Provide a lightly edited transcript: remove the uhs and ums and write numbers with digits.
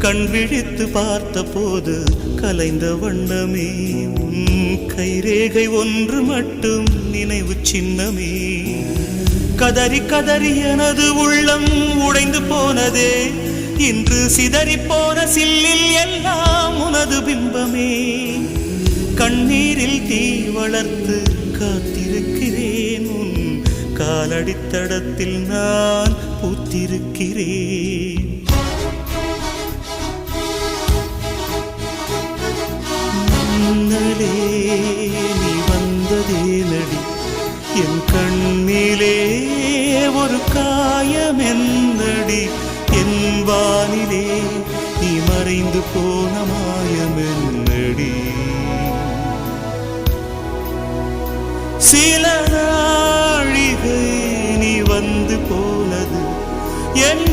கண் விழித்து பார்த்த போது கலைந்த வண்ணமே உன் கைரேகை ஒன்று மட்டும் நினைவு சின்னமே. கதறி கதறி எனது உள்ளம் உடைந்து போனதே, இன்று சிதறி போன சில்லில் எல்லாம் உனது பிம்பமே. கண்ணீரில் தீ வளர்த்து காத்திருக்கிறேன், உன் காலடித்தடத்தில் நான் பூத்திருக்கிறேன். மன்னலே நீ வந்ததே நடி, என் கண்ணிலே ஒரு காயம் என்னடி. என் வானிலே நீ மறைந்து போன மாயம் என்னடி. சில நாழிகை நீ வந்து போனது என்